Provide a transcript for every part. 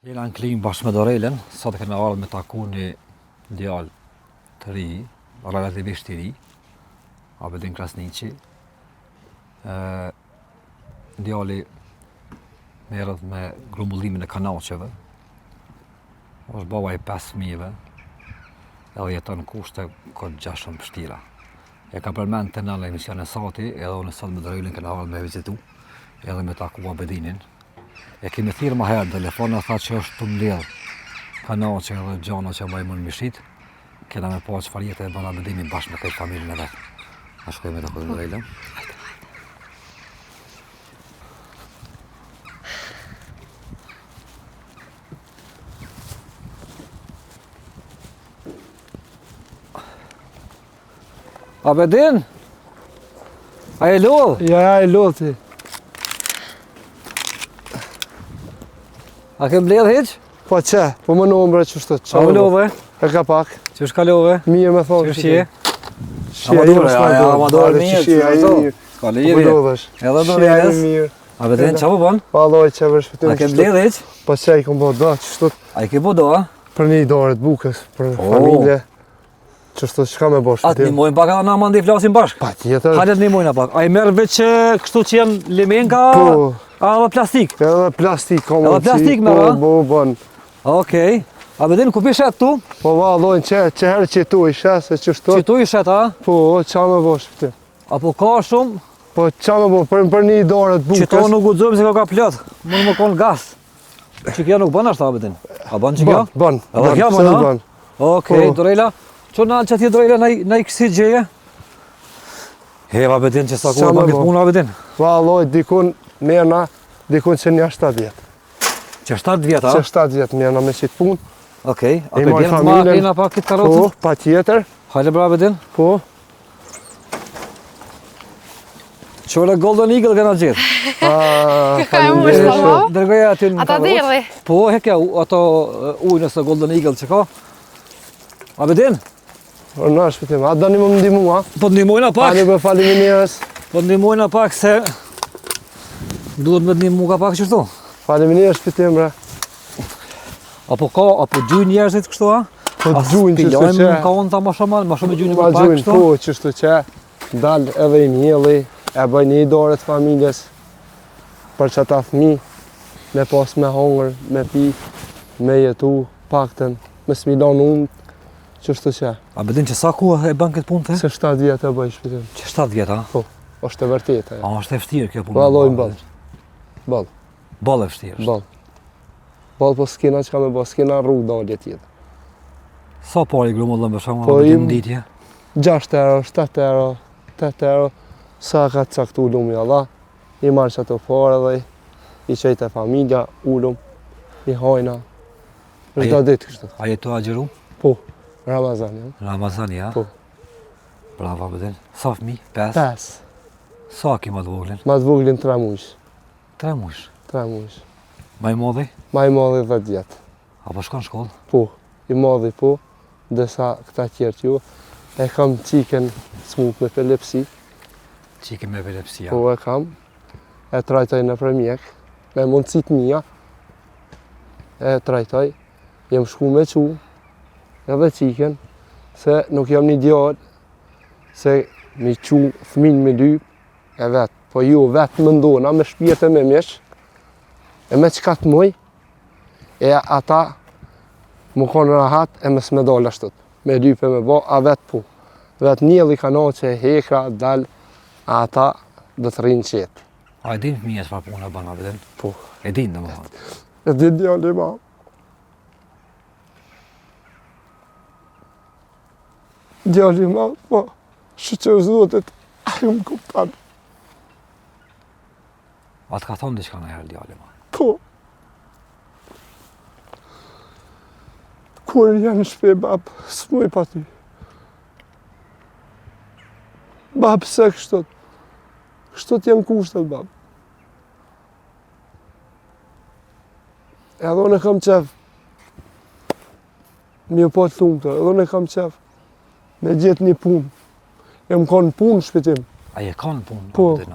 Jena në Klim bashkë me Dorelen, sot e kemi ardhur me taku një djalë të ri, relativisht i ri, Abedin Krasniqi. Djali merret me grumbullimin e kanaqeve. Është baba i 5 fëmijëve, edhe jeton në kushte kod gjashëm vështira. E ka përmend të në emision e sati, edhe unë sot me Dorelen kena ardhur me vizitu, edhe me taku Abedinin. E kemi thirrë më herë telefon, tha që është të mbledh kanaqe edhe gjana që mbajmë në mishit. Kena me pa çfarë jetë e bën Abedini bashkë me këtë familjen e vet. A shkojmë të takojmë Dorelen. Abedin? A e lodh? Ja, e lodh ti. A ke mbledh hiç? Po që, po më në ombra që shtë. A më lodhe? E ka pak. Që është kalove? Mirë me thonë. Që shje? Shje, Amadore mirë. Ka lejeri. Edhe Doreles. Abedin, qa po bën? Pa alloj që vërë shpëtim. A ke mbledh hiç? Po që i kom bo do, që shtë. A i ke bo do, a? Për një dorët bukës, për familje. Që shtë që ka me bo Atë shpëtim. një mojnë pak edhe na mandi flasim bashkë. Pa tjetër. Halet një mojnë pak. A i merr veç kështu që janë limenka, Po. a edhe plastik? Edhe plastik, komë Edhe plastik me ra? Po, bon. Okej. Abedin, ku pishet tu? Po va allojnë që herë që tu ishe, se që shtë. Që tu i shet, a? Po, qa me bo shpëtim. Apo ka shumë? Po qa me bo, për një dorët Që to bukës. nuk guxojmë se ka plot. Mund më konë gas. Që kjo nuk bën ashtu Abedin. A bën që kjo? Bon, Edhe kjo pse më nuk na? bon? Okej, Po. Dorela. Ço nal që ti Dorela na i kësi gjeje? Heva Abedin që sa ku Qa me bën këtë bo? punë Abedin. Va alloj, dikun mjena, dikun që një 70. Që 7 vjet, a? Që 70 mjena me qitë punë. Okej. A E të moj bjen të familjen. makina pa këtë Po, karrocën? pa tjetër. Hajde bra Abedin. Po, Çore Golden Eagle kanë gjetë. Ka e mush faleminderit. po? Dërgoja aty në Ata karrocë. derdhi. Po, hekja ato ujë nëse Golden Eagle që ka. Abedin, O në shpëtim, a do një më ndimu, a? po ndihmojna A pak. një për faleminderit. Po ndihmojna pak se duhet me ndihmu ka pak qështu. Faleminderit shpëtim, bre. Apo gjujnë njerëzit kështu, a? Po gjujnë që shtu që. Ka unë ta ma shumë gjujnë Ma më pak gjujnë, kështu. po, që shtu që. Dal edhe i mjeli, e bëj një dorët familjes. Për që ta fmi, me pas me hongër, me pi, me jetu, pakten, me smilon unë, që shtu që. Abedin që sa ku e bën këtë punë të? Se 7 vjetë e bëj shpëtim. Që 7 vjet, a? Është e vërtetë, A, është e vështirë kjo punë. Po allojnë ballë. Ballë. Ballë e vështirë. Ballë. Ballë po s'kena që ka me ballë, s'kena rrugë dalje tjetër. Sa pari grumullën për shkakun Po, Abedin im- në ditje? 6 euro, 7 euro, 8 euro, sa ka caktu lumi Allah, i marrë që ato fare dhe i qejtë e familja, ullum, i hajna, në çdo ditë kështu. A jetu agjeru? Po, Ramazan, ja. Ramazani, ja? Po. Bravo Abedin. Sa fëmi? 5? 5, Sa ki më të voglin? ma të vuglin 3 mujsh, 3 mush. 3 mujsh. Ma i modhi? Ma i modhi 10 vjetë. Apo shkon shkollë? Po, i modhi po, dësa këta tjertë ju, e kam qiken smut me epilepsi, Qike me epilepsia. po e kam, e trajtoj në për mjek, me mundësit mija, e trajtoj, jem shku me qu, edhe qiken, se nuk jam një djallë, se mi qu fëmin me dy, e vetë, po ju vetë më ndona me shpjetë e me mesh, e me qka të muj, e ata më konë rahat e me s'me dollë ashtët, me dy për me bo, a vetë pu. Vetë njëlli kanaqe, hekra, dal, a ata dhe të rinë qetë. A e din fëmija çfarë punë e bën Abedin? Po. E din domethënë. E di djalli ma. Djalli ma, po, shqyqe zotit, a ju më kuptan. A të ka thonë diçka në herë djali ma? Po. Kur janë në shpe, bab, s'muj pa ty. Bab, se kështot? Kështot janë kushtet, bab. Edhe unë e kam qef. Mi po të thumë të, edhe unë e kam qef. Me gjithë një punë. E më konë punë shpitim. A je ka në punë Po. Abedin?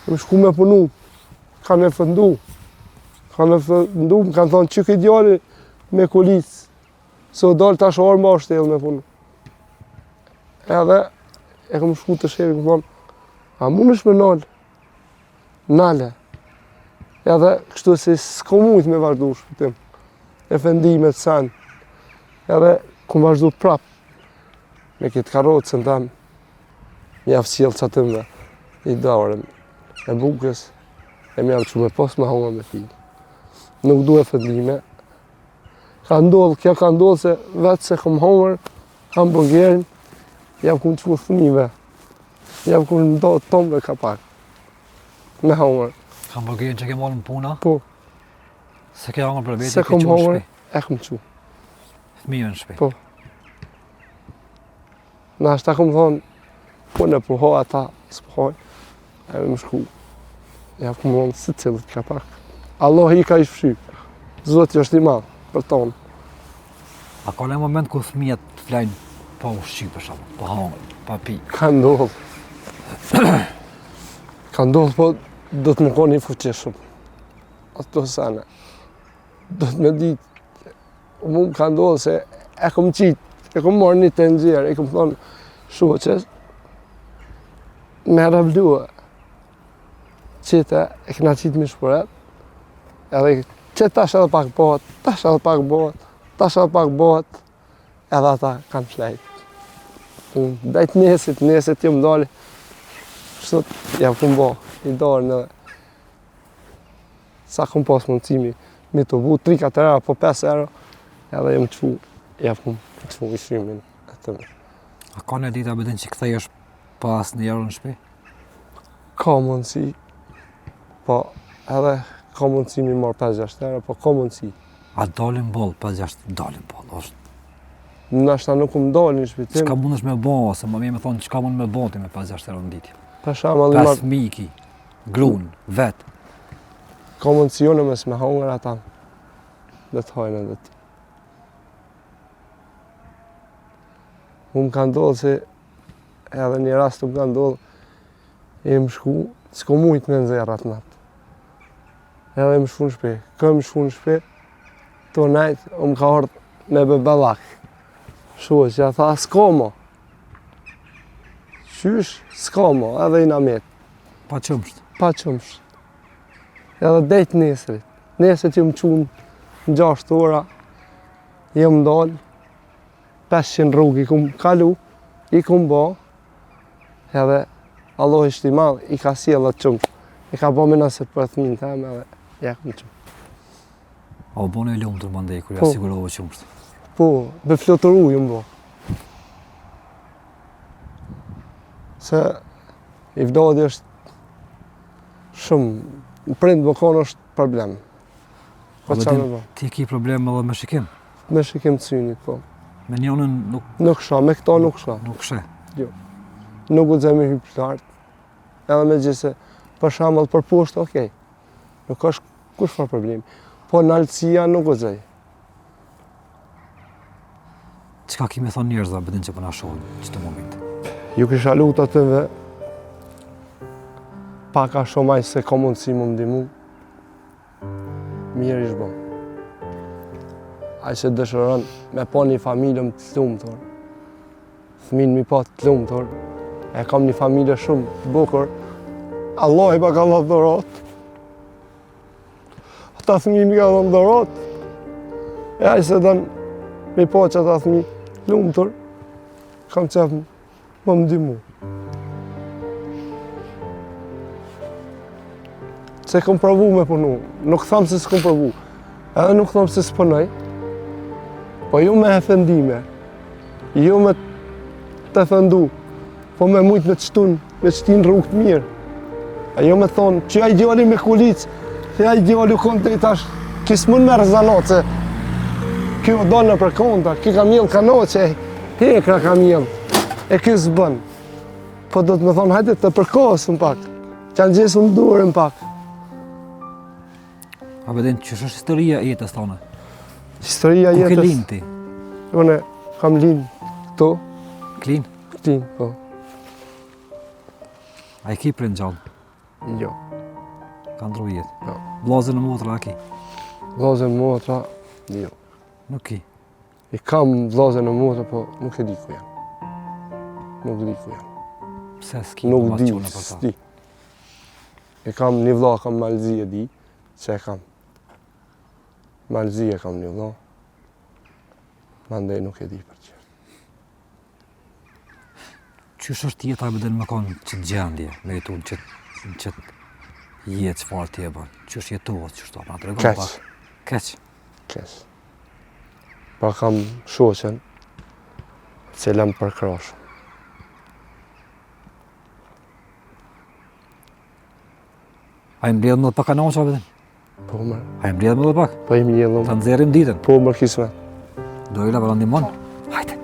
E më shku me punu. Ka me fëndu. Kanë ndu, më kanë thonë që këtë djali me kulicë, se o dalë tash orë ma shtellë me punu. Edhe e kom shku të shefi, kom thonë, a mund është me nalë? Nale. Edhe kështu se s'ko mujtë me vazhdu shpëtim. E fendimet sen. Edhe kom vazhdu prap. Me këtë karocën tam, mjaftë sjellë që atëmve, i darën, e bukës, e mjaftë që me pos me honga me filë. Nuk duhe fendime. Kjo ka ndodhë se vetë se kom hongër, hamburgerin, jam kom që fëmive. Jam kom ndodhë tombe ka pak. Me hongër. Hamburgerin që ke marrë në puna? Po. Se ke hongër për vete, Se ke kom qenë në hongër, shtëpi. e kom që. Fëmijën në shtëpi. Po. Na ashta kom thonë, po në po ata, s'po hoj, e më shku. Ja kom thonë si cilët ka pak. Allah i ka i fshy. Zotë është i madhë për tonë. A ka në moment ku fëmijët flajnë pa ushqy për shumë, pa hongër, pa pi? Ka ndodhë. Ka ndodhë, po do të më koni i fuqishëm. Ato sene. Do të me ditë, mu ka ndodhë se e kom qitë, e kom marrë një të nxjerë, e kom thonë, shoqes, me rëvluë. Qite, e këna qitë mi shpëret, edhe që tash edhe pak bëhet, tash edhe pak bëhet, tash edhe pak bëhet, edhe ata kanë flejt. Unë dajt nesit jë më dali, sot jam kom bo, i darën edhe. Sa kom pas mundësimi, mi të vu 3-4 euro, po 5 euro, edhe jam qfu, jam kom qfu i shrymin e të me. A ka në dita bëdin që këthej është pas një euro në shtëpi? Ka mundësi, po edhe ka mundësi mi marrë 5-6 euro, po ka mundësi. A dalin boll, 5-6 dalin boll, është. Nashta nuk më dalin në shpitim. Çka mundesh me bo, ose më mirë me thonë çka mund me bo ti me 5-6 euro në ditë? Për shembull, 5 fëmijë ki, grunë, vetë. ka mundësi jone mes me hongër ata. Dhe të hajnë edhe ti. Më ka ndodhë se edhe një rast më ka ndodhë, e më shku, s'ko mujtë me nëzirë atë natë. Edhe më shku në shpe, më shku në shpe, to najtë, më ka ardhë me bebelak. Shuë që ja tha, s'ko mo. Qysh, s'ka mo, edhe i namet. Pa qëmsht. Pa qëmsht. Edhe dejtë nesrit. Nesrit që më qunë në 6 ora, jem ndalë, 500 rrugë i kum kalu, i kum bo, edhe Allah ishtë i madhë, i ka sjellë atë qëmë. I ka bo me nëse për thminë të eme, edhe ja kum qëmë. A u bone e lumë të mandej, kur ja Po. sigurove qëmsht. Po, be flotëru ju më bo. Se i vdodi është shumë, në prind më konë është problem. Po qa me bo? Ti ki problem edhe me shikim. Me shikim të synit, po. Me njonën nuk Nuk shka, me këta nuk shka. shë. Nuk u dzemi hypë lartë. Edhe me gjithse, për shambull për poshtë, okej. Nuk është kush farë problemi. Po në altësia nuk u dzej. Qka ki me thonë njerëzve bëdin që përna shohën qëtë moment? Ju kisha lutë atëve, paka shumaj se ka mundësi më ndimu, mirë ishë bëm. Aj që dëshëron me pa një familjëm të lumëtor, fëmin mi pa të lumëtor, e kam një familje shumë bukur, Allah i pa ka dhënë dhërat. Ata fëmi mi ka dhënë dhërat, e aj se dënë mi pa që ata fëmi lumëtor, kam qef më ndimu. Se kom provu me punu, nuk thamë se s'kom provu, edhe nuk thamë se s'punoj, po ju me efendime, ju me të efendu, po me mujtë me të shtun, me qëtin rrugë të mirë. A ju me thonë, që aj djali me kulicë, që aj djali u kontë i tash, kisë mund me rëzanot, se kjo donë në për konta, ki ka mjellë ka no që hekra ka mjellë, e kisë bënë. Po do të me thonë, hajde të përkosë në pak, që anë gjesë në duër në pak. A bëdin që është historia e jetës tonë? Historia Ku ke jetës. linë ti? Une kam linë këto, Klin? këtin, po. A i ki prind gjallë? Jo. Ka ndru jetë? Jo. Blazën e motra a ki? vllazën motra, jo. Nuk i. I kam vllazën e motra, po nuk e di ku janë. Nuk di ku janë. Pse s'ki Nuk di, informacione për ta? s'di. E kam një vlla, kam Malzi e di, që e kam. Malzi e kam një vlla. Mandej nuk e di për që. Qysh është jeta me me konë që gjendje, me jetu në qëtë jetë çfarë ti e bën? Qysh jetohet qështu, ma tregon Keq. pak. Keq. Keq. Pa kam shoqen, cila më përkrash. A i mbledh më dhe pak anonqa vetëm? Po më, A i mbledh më dhe pak? po i mjellëm, Ta nxjerrim ditën. po më kismet. Dojla për ndihmon. Hajde.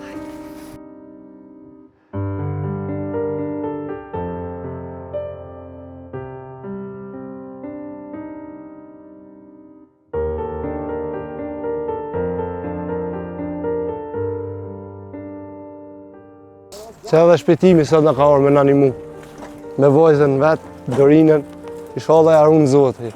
Se edhe shpëtimi sot në ka orë me nani mu. Me vojzën vetë, Dorinën, inshallah ja runë Zoti.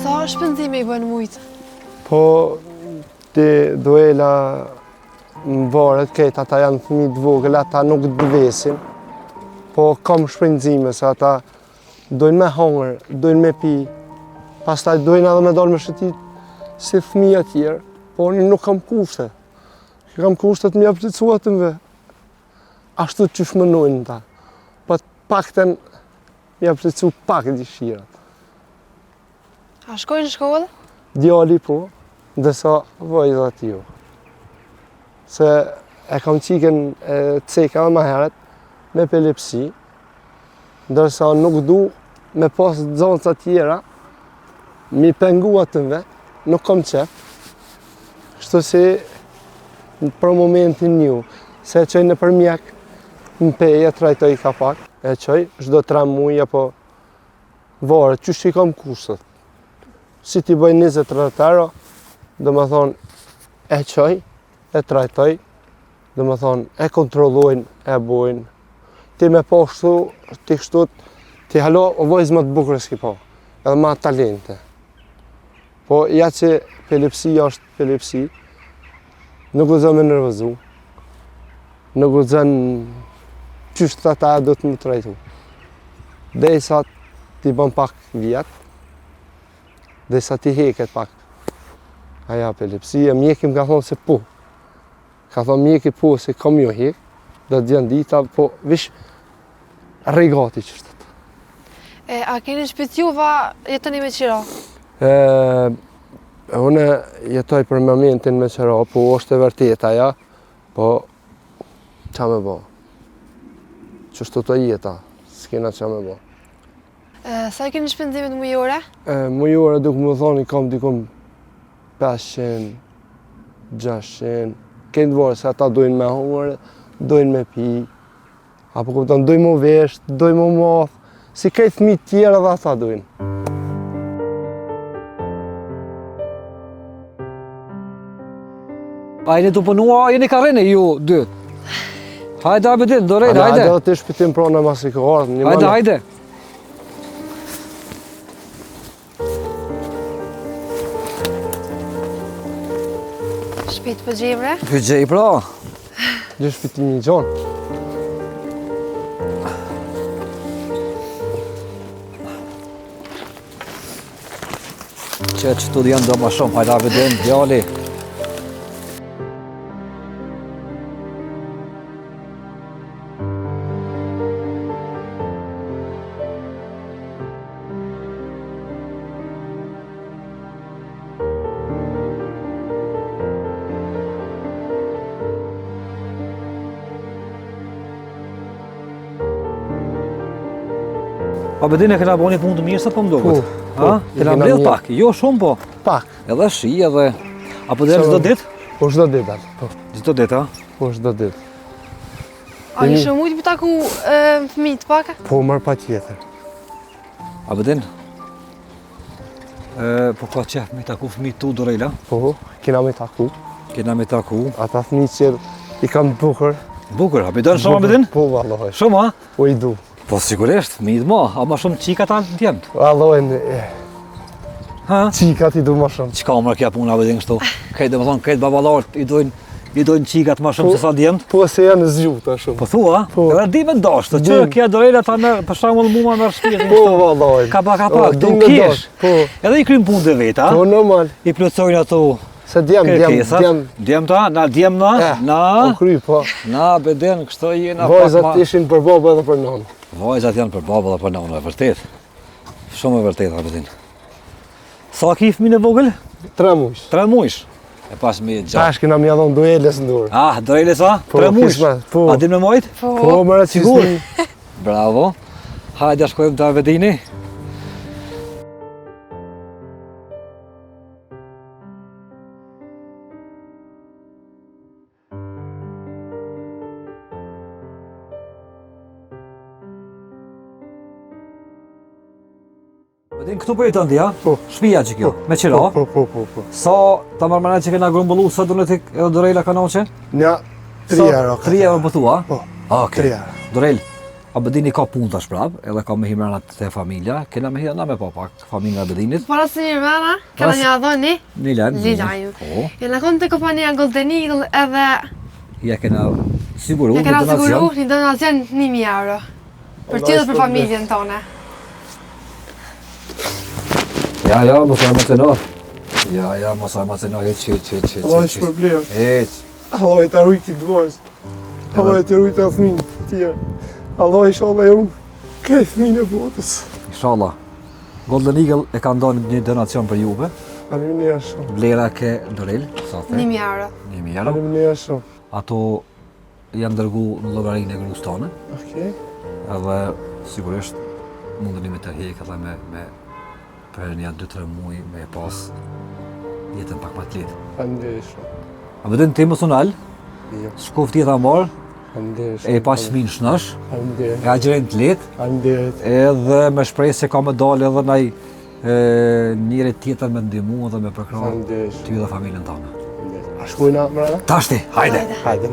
Sa shpenzime i bën mujtë? Po, ti duela më varet këtë, ata janë fëmijë të vogël, ata nuk dëvesin. Po kam shpenzime, se ata dojnë me hongër, dojnë me pi, pastaj dojnë edhe me dalë me shëtit si fëmijë tjerë, po unë nuk kam kushte. Kam kushte të mja plëcuatëmve. Ashtu që shmënojnë ta. Po pakten mja plëcu pak dëshirat. A shkojnë në shkollë? Djali po, ndërsa vajzat jo. Se e kam qiken ceka më heret me epilepsi, ndërsa nuk du me pas zonca tjera, mi pengu atëve, nuk kam qef. Kështu si për momentin një, se e qoj në për mjek, në peje, trajtoj ka pak, e qoj, çdo 3 muaj apo varet, qysh që i kam kushtet. Si ti bëj 20-30 euro, do më thonë e qoj, e trajtoj, do më thonë e kontrollojnë, e bojnë. Ti me po shtu, ti kështut, ti halo o vojzë më të bukur s'ki po, edhe ma talente. Po ja që epilepsia është epilepsi, nuk u zë me nervëzu, nuk u zën qysh të ata do të më trajtu. Derisa ti bën pak vjetë, dhe sa ti heket pak. Aja epilepsia, mjeki më ka thonë se po. Ka thonë mjeki po se kam jo hek, do të gjenë dita, po vish regati qështet. A keni shpëtjuva jetëni me qira? Une jetoj për momentin me qëra, po është e vërtet aja, po qa me bo? Qështu të jeta, s'kena qa me bo. Sa keni shpenzimet mujore? Mujore duke më thoni kam dikom 500, 600, kënë dvorë se ata dojnë me hongër, dojnë me pi, apo kupton, dojnë më vesht, dojnë më math, si këtë fëmijë tjera dhe ata dojnë. A jeni të punua, jeni ka rene ju dy. Hajde Abedin, do rejnë, hajde. Hajde dhe të shpitim prona masi ka ardhë. Hajde, hajde. Shpit për gjemre? Për gjej pra. Gjë shpitim një gjonë. Që të janë do ma shumë, hajde Abedin, djali. A bedin e kena bo një punë të mirë sa po mdokët? Po, Kena kena mbledh mirë. pak, jo shumë po. Pak. Edhe shi, edhe... Apo dhe çdo ditë? Po çdo ditë atë. Po, Çdo ditë, a? po çdo ditë. A kishë mujtë për taku fëmijë të paka? Po marr patjetër. A bedin? Po ka qef me taku fëmijët tu Dorela? Po, kena me taku. Kena me taku. Ata fëmijë që i kam bukur. Bukur, a bedon shumë a bedin? Po, vallahi. Shumë, a? Po i du. Po sigurisht, fëmijët ma, a ma shumë qika ta në tjenë? Vallahi, Ha? qikat i du ma shumë. Qka mërë kja puna bedin kështu? Kajtë dhe më thonë, kajtë babalarët i dojnë qikat ma shumë se sa djemët? Po se janë zgjuta shumë. Po thua, Po. edhe di me dashtë, që Dim. kja Dorela ta me, për shembull mua me shpirtin Po, kështu. vallahi. Ka pak, O, du din me kesh. dash, Po, Edhe i krym punë dhe veta, po normal. i plotësojnë ato Se djem, kërkesat. Djem ta, na djem na, O kry, po. na bedin, kështu jena Vajzat ishin për babë edhe për nonë. Vajzat janë për baba dhe për nona, e vërtet. Shumë e vërtet, a bedin. Sa ki fëmijën e vogël? 3 muaj. 3 mujsh. E pas me gjatë. Tash kena mja dhon dueles në dorë. Ah, Dorele sa? Po, 3 mujsh. kisma, po. A din me majt? Po, më rëtë Sigur? Bravo. Hajde shkojmë të Avedini. Vedin këtu për jeton ti, ha? Po. Shpia që kjo, me qira. Po. Sa ta mërmana që kena grumbullu, sa dunet e Dorela ka noqe? Nja, 3 euro. 3 euro po thua? Po. Okej. 3 euro. Dorel, a bedini ka punë tash prap, edhe ka me himrana të familja, kena me himrana me papa, familja e bedinit. Para se një mëra, kena Pas- një adhoni, Nilen. Lila ju. Po, Jena konë të kompania Golden Eagle edhe ja kena siguru ja një kena siguru donacion. një donacion 1.000 euro. Për ty dhe për familjen tonë. Ja, mos e emociono. Ja, mos e emociono, hiç. Allah është problem. Hiç. Allah e të arrujt i dvojës. Allah e të arrujt e fëminë tjerë. Allah inshallah e unë ke fëminë e botës. Inshallah. Golden Eagle e ka ndonë një donacion për juve. Faleminderit shumë. Vlera ke Dorel, sa the? 1.000 euro. 1.000 euro. Faleminderit shumë. Ato janë dërgu në llogarinë e gruas tonë. Okej. Edhe sigurisht mundeni me të hek edhe me për një 2-3 muaj me pas jetën pak më të lehtë. Faleminderit shumë. A vetëm ti emocional, Jo. shkof tjetër mbar, Faleminderit e shumë. pas fëmijën shnosh, Faleminderit. e agjerën të lehtë, Faleminderit. edhe me shpresë se ka me dalë edhe ndaj njëri tjetër me ndihmu dhe me përkrah Faleminderit. ty dhe familjen tënde. A shkojna mëra? Tashti, hajde! Hajde.